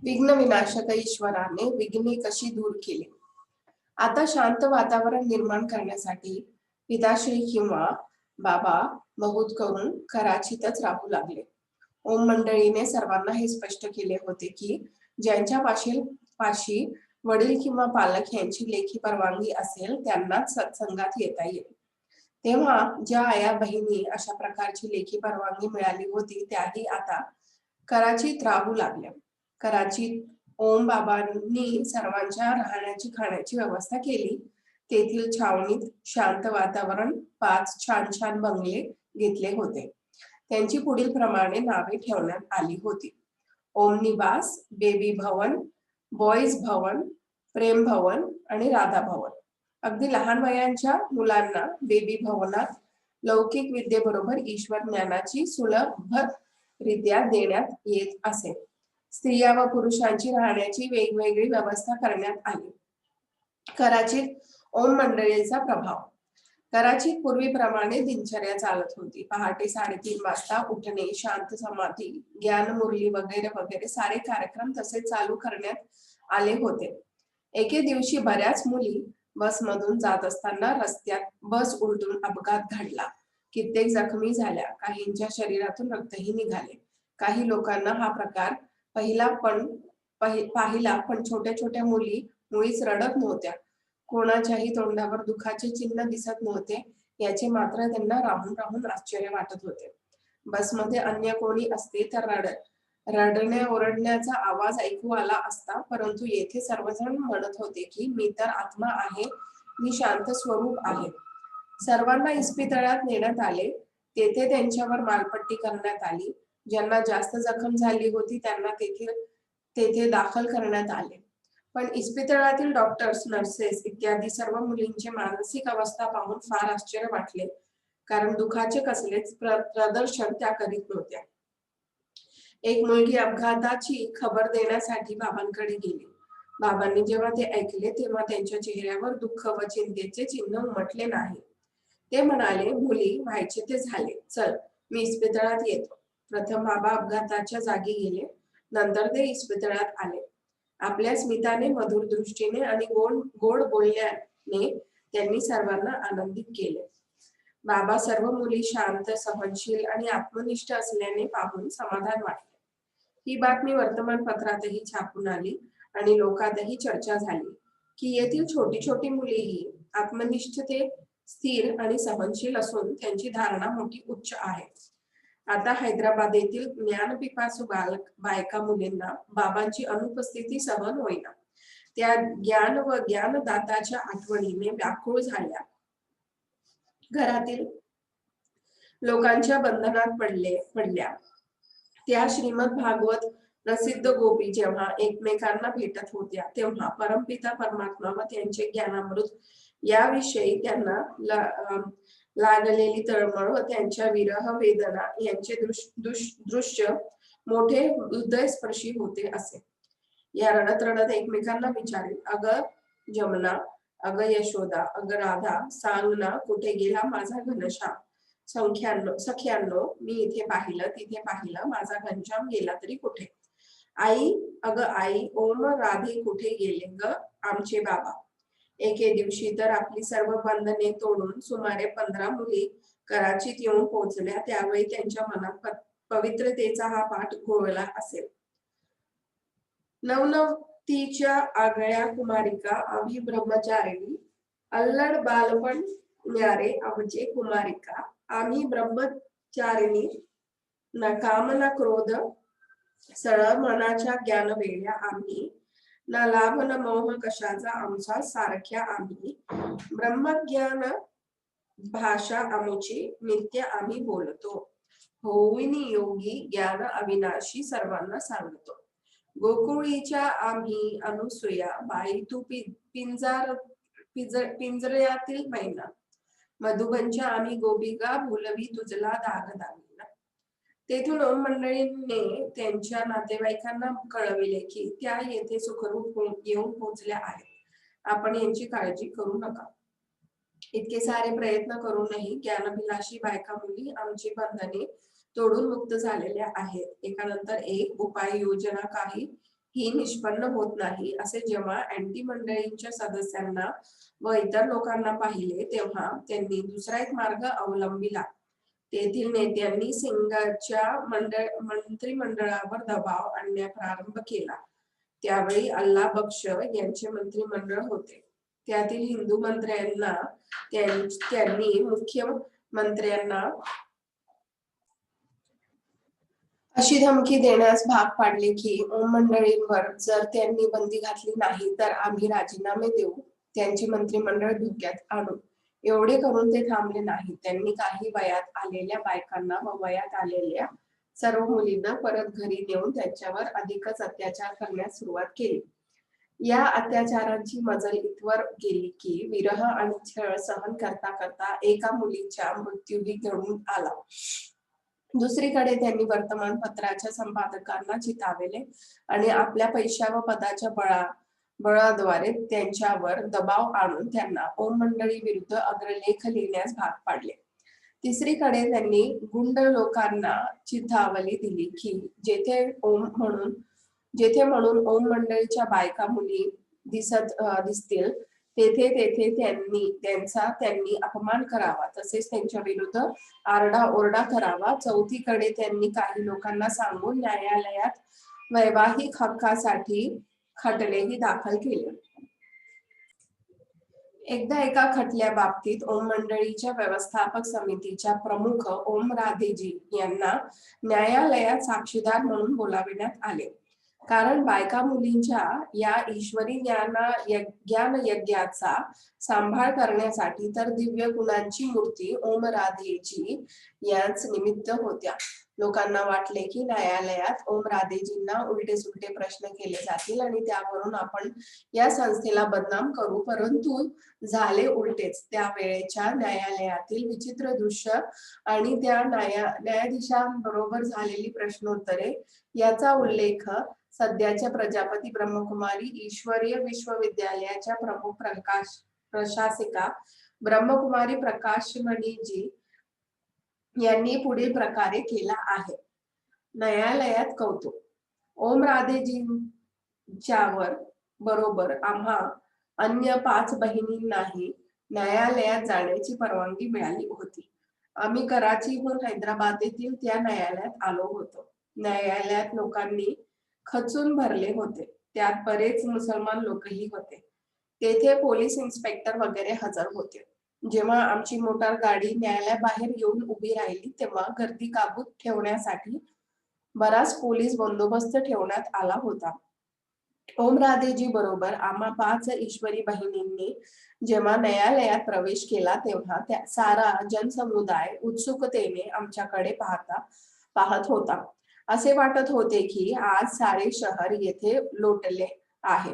विघ्न विनाशक ईश्वराने विघ्ने कशी दूर केली. आता शांत वातावरण निर्माण करण्यासाठी पिताश्री किंवा बाबा मौन करून कराचीतच राहू लागले. ओम मंडळीने सर्वांना हे स्पष्ट केले होते की ज्यांच्या पाशी वडील किंवा पालक यांची लेखी परवानगी असेल त्यांनाच सत्संगात येता येईल. तेव्हा ज्या आया बहिणी अशा प्रकारची लेखी परवानगी मिळाली होती त्याही आता कराचीत राहू लागल्या. कराचीत ओम बाबांनी सर्वांच्या राहण्याची खाण्याची व्यवस्था केली. तेथील छावणीत शांत वातावरण 5 छान छान बंगले घेतले होते. त्यांची पुढील प्रमाणे नावे ठेवण्यात आली होती. ओम निवास, बेबी भवन, बॉईज भवन, प्रेम भवन आणि राधा भवन. अगदी लहान वयांच्या मुलांना बेबी भवनात लौकिक विद्येबरोबर ईश्वर ज्ञानाची सुलभ रित्या देण्यात येत असे. स्त्रिया व पुरुषांची राहण्याची वेगवेगळी व्यवस्था करण्यात आली. कराचीत ओम मंडळीचा प्रभाव. कराचीत पूर्वीप्रमाणे दिनचर्या चालत होती. पहाटे 3:30 वाजता उठणे, शांत समाधी, ज्ञान मुरली वगैरे वगैरे सारे कार्यक्रम तसे चालू करण्यात आले होते. एके दिवशी बऱ्याच मुली बसमधून जात असताना रस्त्यात बस उलटून अपघात घडला. कित्येक जखमी झाल्या. काहींच्या शरीरातून रक्तही निघाले. काही लोकांना हा प्रकार पाहिला पण छोट्या छोट्या मुली मुळीच रडत नव्हत्या. कोणाच्याही तोंडावर दुःखाचे चिन्ह दिसत नव्हते. याचे मात्र त्यांना राहून राहून आश्चर्य वाटत होते. बसमध्ये अन्य कोणी असते तर रडण्या ओरडण्याचा आवाज ऐकू आला असता, परंतु येथे सर्वजण म्हणत होते की मी तर आत्मा आहे, मी शांत स्वरूप आहे. सर्वांना इस्पितळात नेण्यात आले. तेथे त्यांच्यावर मालपट्टी करण्यात आली. ज्यांना जास्त जखम झाली होती त्यांना तेथे दाखल करण्यात आले. पण इस्पितळातील डॉक्टर्स, नर्सेस इत्यादी सर्व मुलींची मानसिक अवस्था पाहून फार आश्चर्य वाटले, कारण दुःखाचे कसलेच प्रदर्शन त्या करीत नव्हत्या. एक मुलगी अपघाताची खबर देण्यासाठी बाबांकडे गेली. बाबांनी जेव्हा ते ऐकले तेव्हा त्यांच्या चेहऱ्यावर दुःख व चिंतेचे चिन्ह उमटले नाही. ते म्हणाले, मुली, व्हायचे ते झाले, चल मी इस्पितळात येतो. प्रथम बाबा अपघाताच्या जागी गेले, नंतर ते इस्पितळात आले. आपल्या स्मिताने, मधुर दृष्टीने आणि गोड बोलण्याने त्यांनी सर्वांना आनंदित केले. बाबा सर्व मुली शांत, सहनशील आणि आत्मनिष्ठ असल्याने पाहून समाधान वाटले. ही बातमी वर्तमानपत्रातही छापून आली आणि लोकातही चर्चा झाली की येथील छोटी छोटी मुलीही आत्मनिष्ठते, स्थिर आणि सहनशील असून त्यांची धारणा मोठी उच्च आहे. आता हैदराबाद येथील ज्ञानपिपासू बायका मुलींना बाबांची अनुपस्थिती सहन होईना. त्या ज्ञान व ज्ञानदाताच्या आठवणीने व्याकुळ झाल्या. घरातील लोकांच्या बंधनात पडल्या. त्या श्रीमद भागवत प्रसिद्ध गोपी जेव्हा एकमेकांना भेटत होत्या तेव्हा परमपिता परमात्मा व त्यांचे ज्ञानामृत याविषयी त्यांना लागलेली तळमळ व त्यांच्या विरह वेदना यांचे दृश्य मोठे हृदयस्पर्शी होते असे. या रडत रडत एकमेकांना विचारेल, अगं जमुना, अगं यशोदा, अगं राधा, सांग ना कुठे गेला माझा घनश्याम. सख्यांनो, मी इथे पाहिलं, तिथे पाहिलं, माझा घनश्याम गेला तरी कुठे. आई, अगं आई, ओम राधे कुठे गेले ग आमचे बाबा. एके दिवशी तर आपली सर्व बंधने तोडून सुमारे 15 मुली कराचीत येऊन पोहोचल्या. त्यावेळी त्यांच्या मनात पवित्रतेचा हा पाठ घोळला असेल. नवनवतीच्या आगळ्या कुमारिका आम्ही ब्रह्मचारिणी, अल्लड बालपण न्यारे आमचे कुमारिका, आम्ही ब्रह्मचारिणी, न काम न क्रोध, सरळ मनाच्या ज्ञान वेड्या आम्ही, न लाभ न मोह कशाचा आमचा सारख्या आम्ही, ब्रह्मज्ञान भाषा आमची नित्य आम्ही बोलतो, होविनी योगी ज्ञान अविनाशी सर्वांना सांगतो. गोकुळीच्या आम्ही अनुसूया बाई, तू पिंजऱ्यातील मैना, मधुबनच्या आम्ही गोपिका, भुलवी तुझला दाग दागिना. तेथून ओम मंडळीने त्यांच्या नातेवाईकांना कळविले की त्या येथे सुखरूप येऊन पोहोचल्या आहेत. आपण यांची काळजी करू नका. इतके सारे प्रयत्न करूनही ज्ञानभिलाषी बायका मुली आमची बंधने तोडून मुक्त झालेल्या आहेत. एकानंतर एक उपाय योजना काही ही निष्पन्न होत नाही असे जेव्हा अँटी मंडळींच्या सदस्यांना व इतर लोकांना पाहिले तेव्हा त्यांनी दुसरा एक मार्ग अवलंबिला. तेथील नेत्यांनी सिंगाच्या मंत्रिमंडळावर दबाव आणण्यास प्रारंभ केला. त्यावेळी अल्लाह बक्ष यांचे मंत्रिमंडळ होते. त्यातील हिंदू मंत्र्यांना त्यांनी मुख्यमंत्र्यांना अशी धमकी देण्यास भाग पाडले की ओम मंडळींवर जर त्यांनी बंदी घातली नाही तर आम्ही राजीनामे देऊ, त्यांचे मंत्रिमंडळ धोक्यात आणू. एवढे करून ते थांबले नाही. त्यांनी काही वयात आलेल्या बायकांना व वयात आलेल्या सर्व मुलींना परत घरी नेऊन त्यांच्यावर अधिकच अत्याचार करण्यास सुरुवात केली. या अत्याचारांची मजल इथवर गेली की विरह आणि छळ सहन करता करता एका मुलीचा मृत्यूही घडून आला. दुसरीकडे त्यांनी वर्तमानपत्राच्या संपादकांना चितावले आणि आपल्या पैशा व पदाच्या बळाद्वारे त्यांच्यावर दबाव आणून त्यांना ओम मंडळी विरुद्ध अग्रलेख लिहिण्यास भाग पाडले. तिसरीकडे त्यांनी गुंड लोकांना चिथावणी दिली की जेथे म्हणून ओम मंडळीच्या बायका मुली दिसतील तेथे त्यांनी अपमान करावा, तसेच त्यांच्या विरुद्ध आरडाओरडा करावा. चौथीकडे त्यांनी काही लोकांना सांगून न्यायालयात वैवाहिक हक्कासाठी खटलेही दाखल केले. एकदा एका खटल्या बाबतीत ओम मंडळीच्या व्यवस्थापक समितीच्या प्रमुख ओम राधेजी यांना न्यायालयात साक्षीदार म्हणून बोलाविण्यात आले. कारण बायका मुलींच्या या ईश्वरी ज्ञान यज्ञाचा सांभाळ करण्यासाठी तर दिव्य गुणांची मूर्ती ओम राधेजी याच निमित्त होत्या. लोकांना वाटले की न्यायालयात ओम राधेजींना उलटे सुलटे प्रश्न केले जातील आणि त्यावरून आपण या संस्थेला बदनाम करू, परंतु झाले उलटेच. त्यावेळेच्या न्यायालयातील विचित्र दृश्य आणि त्या न्यायाधीशांबरोबर झालेली प्रश्नोत्तरे याचा उल्लेख सध्याच्या प्रजापती ब्रह्मकुमारी ईश्वरीय विश्वविद्यालयाच्या प्रमुख प्रशासिका ब्रह्मकुमारी प्रकाशमणीजी यांनी पुढील प्रकारे केला आहे. न्यायालयात कौतुक. ओम राधेजींच्यावर बरोबर आम्हा अन्य 5 बहिणींनाही न्यायालयात जाण्याची परवानगी मिळाली होती. आम्ही कराचीहून हैदराबाद येथील त्या न्यायालयात आलो होतो. न्यायालयात लोकांनी खचून भरले होते. त्यात बरेच मुसलमान लोकही होते. तेथे पोलीस इन्स्पेक्टर वगैरे हजर होते. जेव्हा आमची मोटार गाडी न्यायालयाबाहेर येऊन उभी राहिली तेव्हा गर्दी काबूत ठेवण्यासाठी बराच पोलीस बंदोबस्त ठेवण्यात आला होता. ओम राधेजी बरोबर आम्हा 5 ईश्वरी बहिणींनी जेव्हा न्यायालयात प्रवेश केला तेव्हा त्या सारा जनसमुदाय उत्सुकतेने आमच्याकडे पाहत होता. असे वाटत होते की आज सारे शहर येथे लोटले आहे.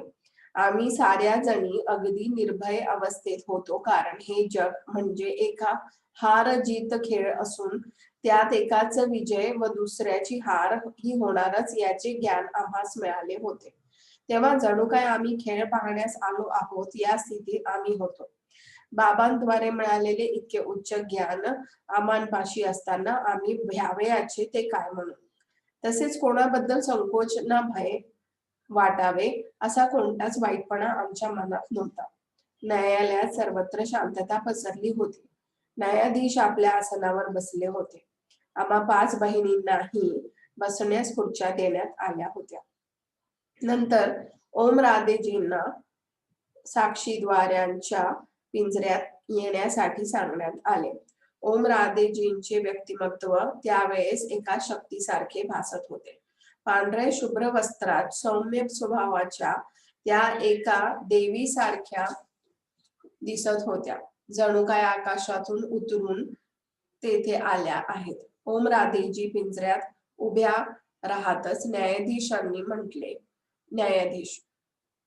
आम्ही साऱ्या जणी अगदी निर्भय अवस्थेत होतो, कारण हे जग म्हणजे एका हार जीत खेळ असून त्यात एकाच विजय व दुसऱ्याची हार ही होणारच याचे ज्ञान आम्हास मिळाले होते. तेव्हा जणू काय आम्ही खेळ पाहण्यास आलो आहोत या स्थितीत आम्ही होतो. बाबांद्वारे मिळालेले इतके उच्च ज्ञान आम्हापाशी असताना आम्ही भ्यावयाचे ते काय म्हणून. तसेच कोणाबद्दल संकोच ना भय वाटावे असा कोणताच वाईटपणा आमच्या मनात नव्हता. न्यायालयात सर्वत्र शांतता पसरली होती. न्यायाधीश आपल्या आसनावर बसले होते. आम्हा 5 बहिणींनाही बसण्यास खुर्च्या देण्यात आल्या होत्या. नंतर ओम राधेजींना साक्षीद्वारांच्या पिंजऱ्यात येण्यासाठी सांगण्यात आले. ओम राधेजींचे व्यक्तिमत्व त्यावेळेस एका शक्तीसारखे भासत होते. पांढऱ्या शुभ्र वस्त्रात सौम्य स्वभावाच्या त्या एका देवीसारख्या दिसत होत्या. जणू काय आकाशातून उतरून तेथे आल्या आहेत. ओम राधेजी पिंजऱ्यात उभ्या राहतच न्यायाधीशांनी म्हटले, न्यायाधीश,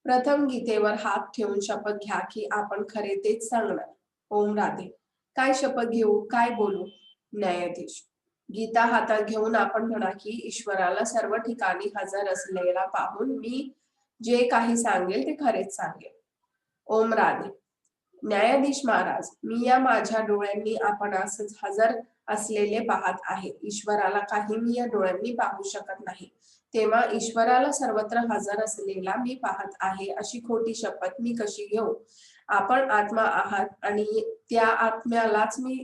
प्रथम गीतेवर हात ठेवून शपथ घ्या की आपण खरे तेच सांगणार. ओम राधे, काय शपथ घेऊ, काय बोलू. न्यायाधीश, गीता हातात घेऊन आपण म्हणा की ईश्वराला सर्व ठिकाणी हजर असलेला पाहून मी जे काही सांगेल ते खरेच सांगेल. ओम राधे, न्यायाधीश महाराज, मी या माझ्या डोळ्यांनी आपणास हजर असलेले पाहत आहे. ईश्वराला काही मी या डोळ्यांनी पाहू शकत नाही. तेव्हा ईश्वराला सर्वत्र हजर असलेला मी पाहत आहे अशी खोटी शपथ मी कशी घेऊ? आपण आत्मा आहात आणि त्या आत्म्यालाच मी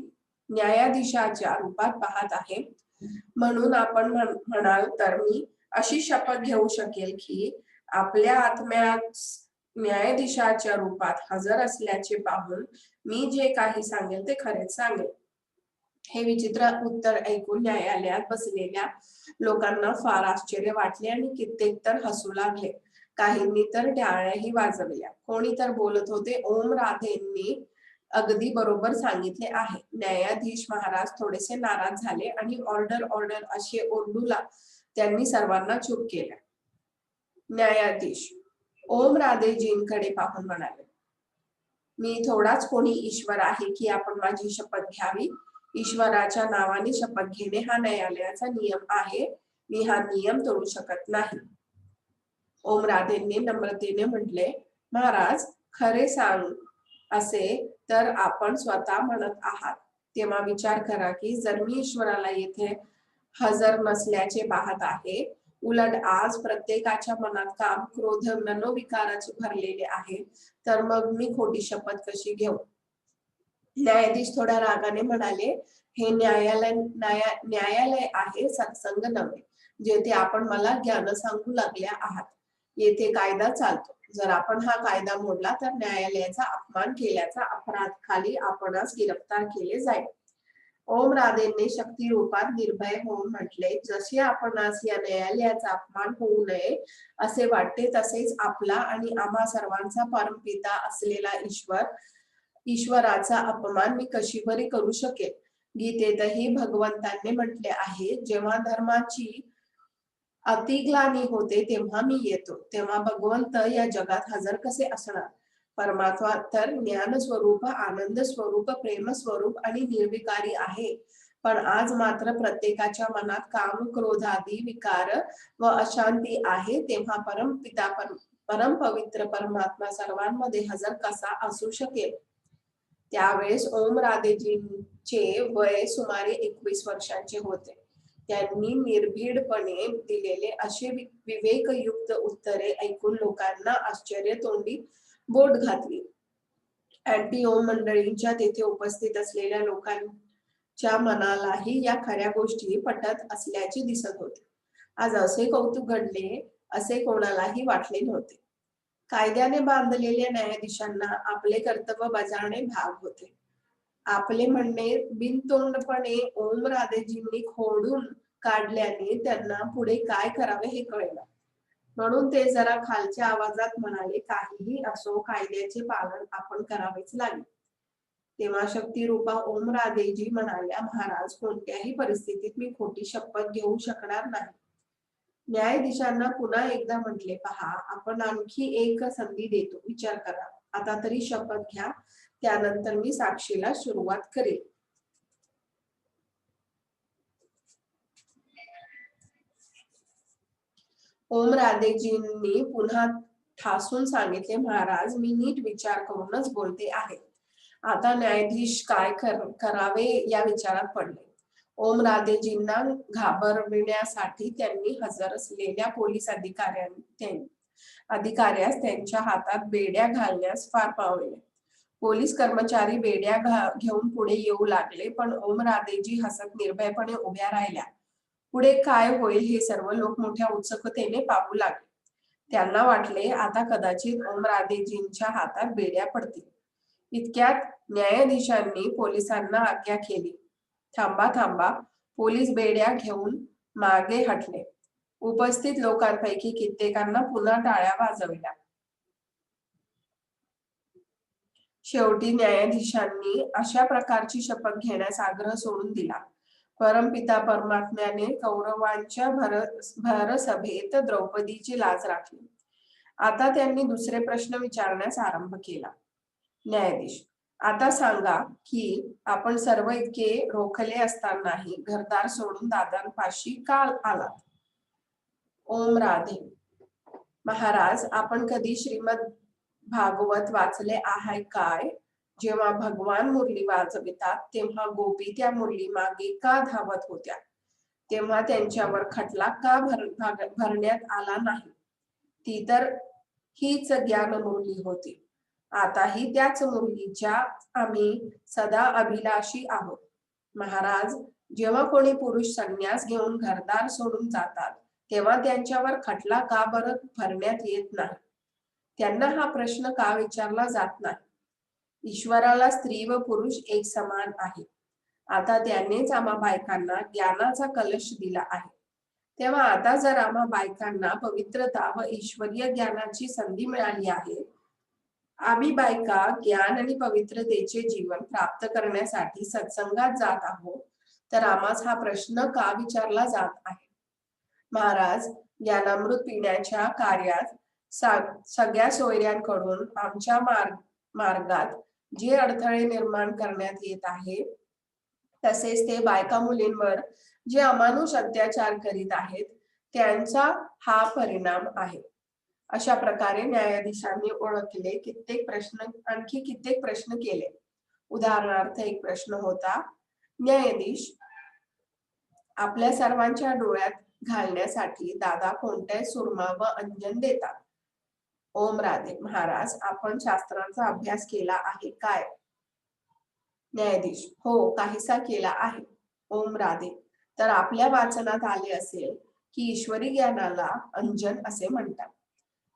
न्यायाधीशाच्या रूपात पाहत आहे. म्हणून आपण म्हणाल तर मी अशी शपथ घेऊ शकेल की आपल्या आत्म्यात न्यायाधीशाच्या रूपात हजर असल्याचे पाहून मी जे काही सांगेल ते खरेच सांगेल. हे विचित्र उत्तर ऐकून न्यायालयात बसलेल्या लोकांना फार आश्चर्य वाटले आणि कित्येक तर हसू लागले. काहींनी तर टाळ्याही वाजवल्या. कोणी तर बोलत होते, ओम राधेंनी अगदी बरोबर सांगितले आहे. न्यायाधीश महाराज थोडेसे नाराज झाले आणि ऑर्डर ऑर्डर असे ओरडूला त्यांनी सर्वांना चूप केल्या. न्यायाधीश ओम राधेजींकडे पाहून म्हणाले, मी थोडाच कोणी ईश्वर आहे की आपण माझी शपथ घ्यावी? ईश्वराच्या नावाने शपथ घेणे हा न्यायालयाचा नियम आहे. मी हा नियम तोडू शकत नाही. ओम राधेंनी नम्रतेने म्हटले, महाराज खरे सांग असे तर आपण स्वतः म्हणत आहात. तेव्हा विचार करा की जर मी ईश्वराला येथे हजर नसल्याचे पाहत आहे, उलट आज प्रत्येकाच्या मनात काम क्रोध मनोविकाराचे भरलेले आहे, तर मग मी खोटी शपथ कशी घेऊ? न्यायाधीश थोड्या रागाने म्हणाले, हे न्यायालय आहे, सत्संग नव्हे, जेथे आपण मला ज्ञान सांगू लागल्या आहात. येथे कायदा चालतो. जर आपण हा कायदा मोडला तर न्यायालयाचा अपमान केल्याचा अपराध खाली आपणास गिरफ्तार केले जाईल. ओम राधेंनी शक्ती रूपात निर्भय होऊन म्हटले, जसे आपणास या न्यायालयाचा अपमान होऊ नये असे वाटते, तसेच आपला आणि आम्हा सर्वांचा परमपिता असलेला ईश्वराचा अपमान मी कशी बरी करू शकेल? गीतेतही भगवंतांनी म्हटले आहे, जेव्हा धर्माची अतिग्लानी होते तेव्हा मी येतो. तेव्हा भगवंत या जगात हजर कसे असणार? परमात्मा तर ज्ञान स्वरूप, आनंद स्वरूप, प्रेम स्वरूप आणि निर्विकारी आहे. पण आज मात्र प्रत्येकाच्या मनात काम, क्रोधादी विकार व अशांती आहे. तेव्हा परम पवित्र परमात्मा सर्वांमध्ये हजर कसा असू शकेल? त्यावेळेस ओम राधेजींचे वय सुमारे 21 वर्षांचे होते. त्यांनी निर्भीडपणे दिलेले असे विवेकयुक्त उत्तरे ऐकून लोकांना आश्चर्य तोंडी बोट घातली. अँटी ओम मंडळींच्या तेथे उपस्थित असलेल्या लोकांच्या मनालाही या खऱ्या गोष्टी पटत असल्याचे दिसत होते. आज असे कौतुक घडले असे कोणालाही वाटले नव्हते. कायद्याने बांधलेल्या न्यायाधीशांना आपले कर्तव्य बजावणे भाग होते. आपले म्हणणे बिनतोंडपणे ओम राधेजींनी खोडून काढल्याने त्यांना पुढे काय करावे हे कळेना. म्हणून ते जरा खालच्या आवाजात म्हणाले, काहीही असो, कायद्याचे पालन आपण करावेच लागेल. तेव्हा शक्ती रूपा ओम राधेजी म्हणाल्या, महाराज कोणत्याही परिस्थितीत मी खोटी शपथ घेऊ शकणार नाही. न्यायाधीशांना पुन्हा एकदा म्हटले, पहा, आपण आणखी एक संधी देतो, विचार करा. आता तरी शपथ घ्या, त्यानंतर मी साक्षीला सुरुवात करेल. ओम राधेजींनी पुन्हा ठासून सांगितले, महाराज मी नीट विचार करूनच बोलते आहे. आता न्यायाधीश काय करावे या विचारात पडले. ओम राधेजींना घाबरविण्यासाठी त्यांनी हजर असलेल्या पोलीस अधिकाऱ्यास त्यांच्या हातात बेड्या घालण्यास फार पावले. पोलीस कर्मचारी बेड्या घेऊन पुढे येऊ लागले, पण ओम राधेजी हसत निर्भयपणे उभ्या राहिल्या. पुढे काय होईल हे सर्व लोक मोठ्या उत्सुकतेने पाहू लागले. त्यांना वाटले आता कदाचित ओम राधेजींच्या हातात बेड्या पडतील. इतक्यात न्यायाधीशांनी पोलिसांना आज्ञा केली, थांबा थांबा. पोलीस बेड्या घेऊन मागे हटले. उपस्थित लोकांपैकी कित्येकांना पुन्हा टाळ्या वाजवल्या. शेवटी न्यायाधीशांनी अशा प्रकारची शपथ घेण्यास आग्रह सोडून दिला. परमपिता परमात्म्याने कौरवांच्या भरसभेत द्रौपदीची लाज राखली. आता त्यांनी दुसरे प्रश्न विचारण्यास आरंभ केला. न्यायाधीश, आता सांगा की आपण सर्व इतके रोखले असतानाही घरदार सोडून दादांपाशी का आलात? ओम राधे, महाराज आपण कधी श्रीमद भागवत वाचले आहे काय? जेव्हा भगवान मुरली वाजवितात तेव्हा गोपी त्या मुरली मागे का धावत होत्या? तेव्हा त्यांच्यावर खटला का भरण्यात आला नाही? ती तर हीच ज्ञान मुरली होती. आताही त्याच मुरलीच्या आम्ही सदा अभिलाषी आहोत. महाराज, जेव्हा कोणी पुरुष संन्यास घेऊन घरदार सोडून जातात तेव्हा त्यांच्यावर खटला का बरं भरण्यात येत नाही? त्यांना हा प्रश्न का विचारला जात नाही? ईश्वराला स्त्री व पुरुष एक समान आहे. आता त्यानेच आम्हा बायकांना ज्ञानाचा कलश दिला आहे. तेव्हा आता जर आम्हा बायकांना पवित्रता व ईश्वरीय ज्ञानाची संधी मिळाली आहे, आम्ही बायका ज्ञान आणि पवित्रतेचे जीवन प्राप्त करण्यासाठी सत्संगात जात आहोत, तर आम्हास हा प्रश्न का विचारला जात आहे? महाराज, ज्ञानामृत पिण्याच्या कार्यात सगळ्या सोयऱ्यांकडून आमच्या मार्गात जे अडथळे निर्माण करण्यात येत आहे, तसेच ते बायका मुलींवर जे अमानुष अत्याचार करीत आहेत, त्यांचा हा परिणाम आहे. अशा प्रकारे न्यायाधीशांनी ओळखले आणखी कित्येक प्रश्न केले. उदाहरणार्थ एक प्रश्न होता, न्यायाधीश, आपल्या सर्वांच्या डोळ्यात घालण्यासाठी दादा कोणत्या सुरमा व अंजन देतात? ओम राधे. महाराज, आपण शास्त्राचा अभ्यास केला आहे काय? न्यायाधीश, हो, काहीसा केला आहे. ओम राधे. तर आपल्या वाचनात आले असेल की ईश्वरी ज्ञानाला अंजन असे म्हणतात.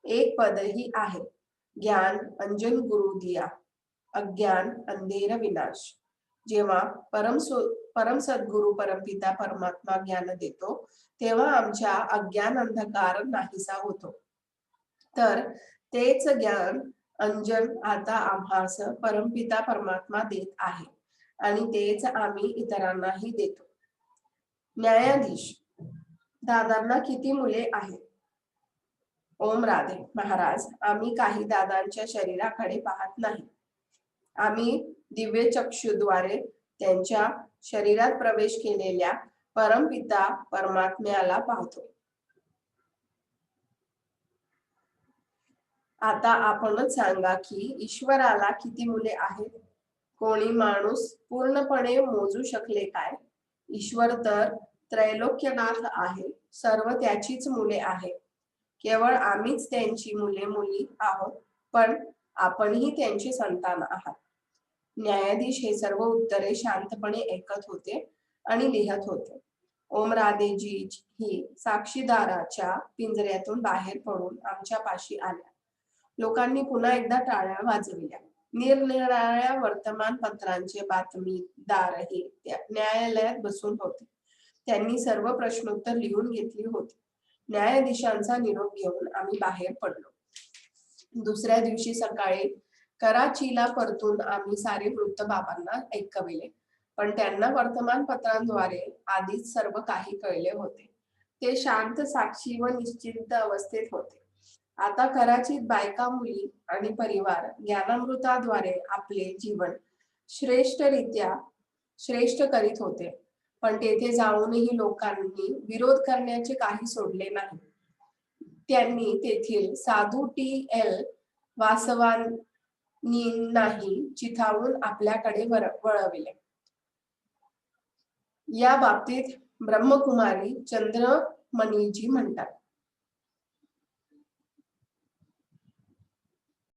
एक पदही आहे, ज्ञान अंजन गुरु दिया, अज्ञान अंधेर विनाश. जेव्हा परम सद्गुरु परमपिता परमात्मा ज्ञान देतो तेव्हा आमच्या अज्ञान अंधकार नाहीसा होतो. तर तेच ज्ञान अंजन आता आम्हास परमपिता परमात्मा देत आहे आणि तेच आम्ही इतरांनाही देतो. न्यायाधीश, दादांना किती मुले आहेत? ओम राधे. महाराज, आम्ही काही दादांच्या शरीराकडे पाहत नाही. आम्ही दिव्य चक्षुद्वारे त्यांच्या शरीरात प्रवेश केलेल्या परमपिता परमात्म्याला पाहतो. आता आपणच सांगा की ईश्वराला किती मुले आहेत? कोणी माणूस पूर्णपणे मोजू शकले काय? ईश्वर तर त्रैलोक्यनाथ आहे, सर्व त्याचीच मुले आहेत. केवळ आम्हीच त्यांची मुली आहोत, पण आपणही त्यांची संतान आहात. न्यायाधीश हे सर्व उत्तरे शांतपणे ऐकत होते आणि लिहत होते. ओम राधेजी ही साक्षीदाराच्या पिंजऱ्यातून बाहेर पडून आमच्या पाशी आल्या. लोकांनी पुन्हा एकदा टाळ्या वाजविल्या. निरनिराळ्या वर्तमानपत्रांचे बातमीदारही न्यायालयात बसून होते. त्यांनी सर्व प्रश्नोत्तर लिहून घेतली होती. न्यायाधीशांचा निरोप घेऊन आम्ही बाहेर पडलो. दुसऱ्या दिवशी सकाळी कराचीला परतून आम्ही सारे वृत्त बाबांना ऐकविले, पण त्यांना वर्तमानपत्रांद्वारे आधीच सर्व काही कळले होते. ते शांत, साक्षी व निश्चिंत अवस्थेत होते. आता कराचीत बायका, मुली आणि परिवार ज्ञानामृताद्वारे आपले जीवन श्रेष्ठ करीत होते, पण तेथे जाऊनही लोकांनी विरोध करण्याचे काही सोडले नाही. त्यांनी तेथील साधू टी.एल. वासवानींनाही चिथावून आपल्याकडे वळविले. या बाबतीत ब्रह्मकुमारी चंद्रमणीजी म्हणतात,